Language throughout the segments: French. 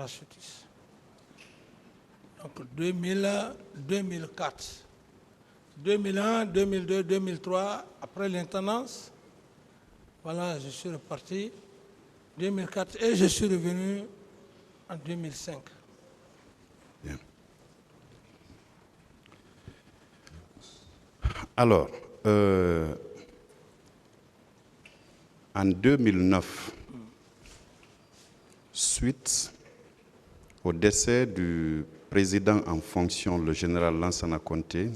parachutiste. Donc 2000, 2004, 2001, 2002, 2003, après l'intendance, voilà, je suis reparti 2004 et je suis revenu en 2005. Bien. Alors, en 2009, suite au décès du président en fonction, le général Lansana Conté,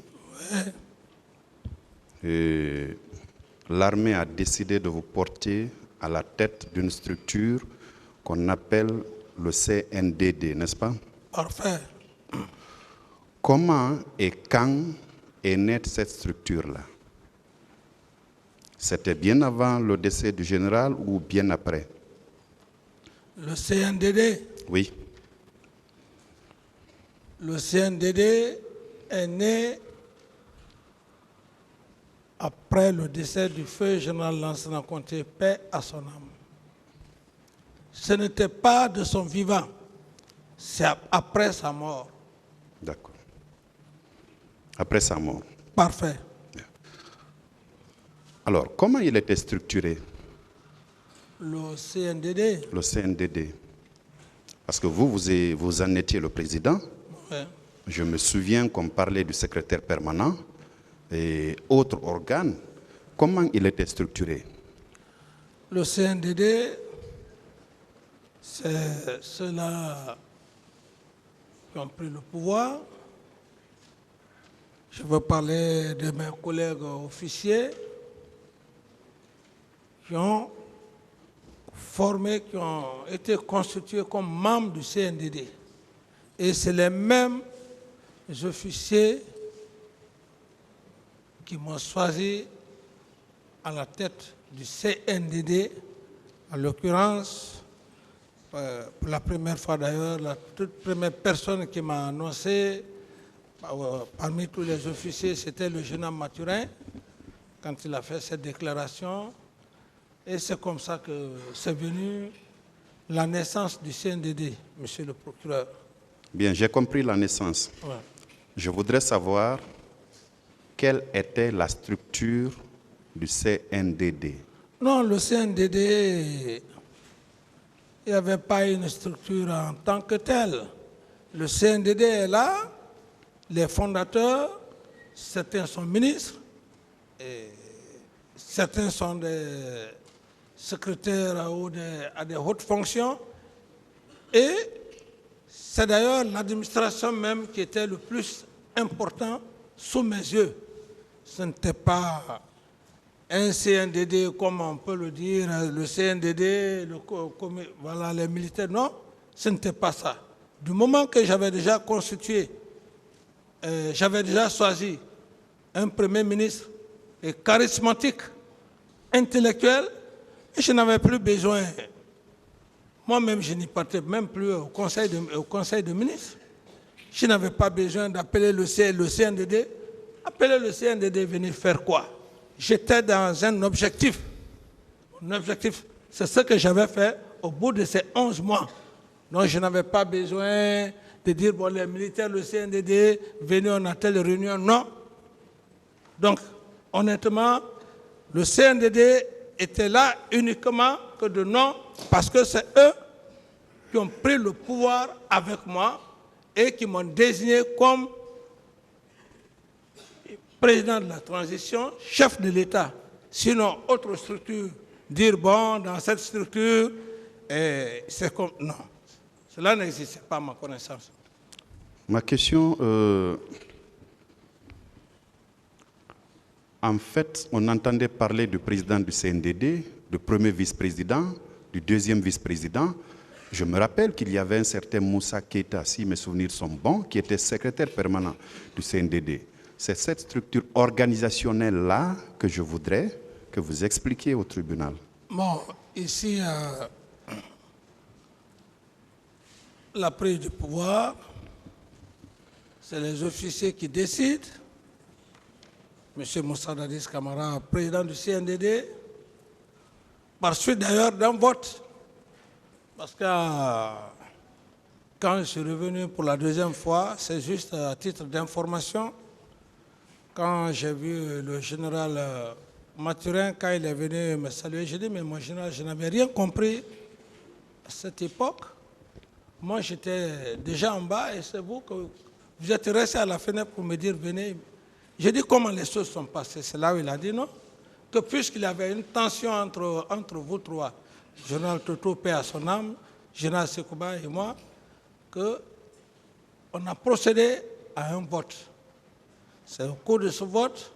l'armée a décidé de vous porter à la tête d'une structure qu'on appelle le CNDD, n'est-ce pas? Parfait. Comment et quand est née cette structure-là? C'était bien avant le décès du général ou bien après? Le CNDD? Oui. Le CNDD est né après le décès du feu général Lansana Conté, paix à son âme. Ce n'était pas de son vivant, c'est après sa mort. D'accord. Après sa mort. Parfait. Alors, comment il était structuré? Le CNDD? Le CNDD. Parce que vous en étiez le président. Ouais. Je me souviens qu'on parlait du secrétaire permanent et autres organes. Comment il était structuré? Le CNDD, c'est ceux-là qui ont pris le pouvoir. Je veux parler de mes collègues officiers qui ont formé, qui ont été constitués comme membres du CNDD. Et c'est les mêmes officiers qui m'ont choisi à la tête du CNDD, en l'occurrence, pour la première fois d'ailleurs, la toute première personne qui m'a annoncé, parmi tous les officiers, c'était le général Mathurin, quand il a fait cette déclaration. Et c'est comme ça que c'est venu la naissance du CNDD, monsieur le procureur. Bien, j'ai compris la naissance. Ouais. Je voudrais savoir quelle était la structure du CNDD. Non, le CNDD, il n'y avait pas une structure en tant que telle. Le CNDD est là, les fondateurs, certains sont ministres, et certains sont des secrétaires à des hautes fonctions, et c'est d'ailleurs l'administration même qui était le plus important sous mes yeux. Ce n'était pas un CNDD, comme on peut le dire, le CNDD, voilà, les militaires. Non, ce n'était pas ça. Du moment que j'avais déjà constitué, j'avais déjà choisi un Premier ministre charismatique, intellectuel, et je n'avais plus besoin. Moi-même, je n'y partais même plus au conseil de ministres. Je n'avais pas besoin d'appeler le CNDD. Appeler le CNDD, venir faire quoi? J'étais dans un objectif. Mon objectif, c'est ce que j'avais fait au bout de ces 11 mois. Donc, je n'avais pas besoin de dire, bon, les militaires, le CNDD, venez, on a telle réunion. Non. Donc, honnêtement, le CNDD était là uniquement que de nom, parce que c'est eux qui ont pris le pouvoir avec moi et qui m'ont désigné comme président de la transition, chef de l'État. Sinon, autre structure, dire bon, dans cette structure, c'est comme... Non, cela n'existait pas à ma connaissance. Ma question, en fait, on entendait parler du président du CNDD, du premier vice-président, du deuxième vice-président. Je me rappelle qu'il y avait un certain Moussa Keita, si mes souvenirs sont bons, qui était secrétaire permanent du CNDD. C'est cette structure organisationnelle-là que je voudrais que vous expliquiez au tribunal. Bon, ici, la prise du pouvoir, c'est les officiers qui décident. M. Moussa Dadis Camara, président du CNDD, par suite d'ailleurs d'un vote. Parce que quand je suis revenu pour la deuxième fois, c'est juste à titre d'information, quand j'ai vu le général Mathurin, quand il est venu me saluer, j'ai dit, mais mon général, je n'avais rien compris à cette époque. Moi, j'étais déjà en bas et c'est vous que vous êtes resté à la fenêtre pour me dire, venez. J'ai dit comment les choses sont passées. C'est là où il a dit non. Que puisqu'il y avait une tension entre vous trois, général Toto, paix à son âme, général Sekouba et moi, qu'on a procédé à un vote. C'est au cours de ce vote,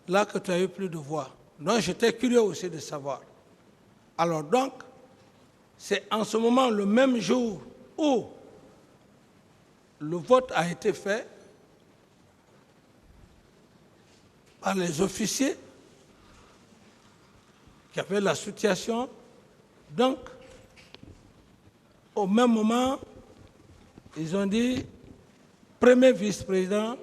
là que tu as eu plus de voix. Donc j'étais curieux aussi de savoir. Alors donc, c'est en ce moment, le même jour où le vote a été fait par les officiers qui avaient la situation. Donc, au même moment, ils ont dit, premier vice-président,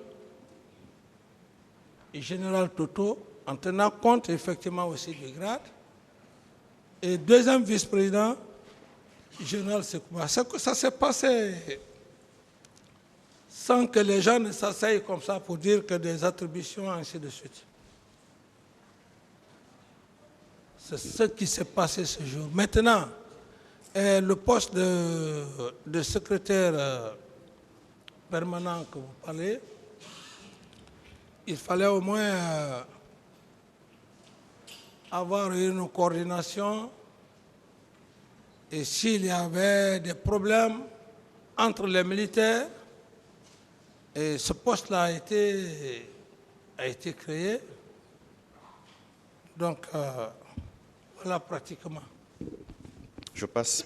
et général Toto, en tenant compte effectivement aussi du grade, et deuxième vice-président, général Sekouba. Ça s'est passé sans que les gens ne s'asseyent comme ça pour dire que des attributions, ainsi de suite. C'est ce qui s'est passé ce jour. Maintenant, le poste de secrétaire permanent que vous parlez, il fallait au moins avoir une coordination et s'il y avait des problèmes entre les militaires, et ce poste-là a été créé. Donc, voilà pratiquement. Je passe.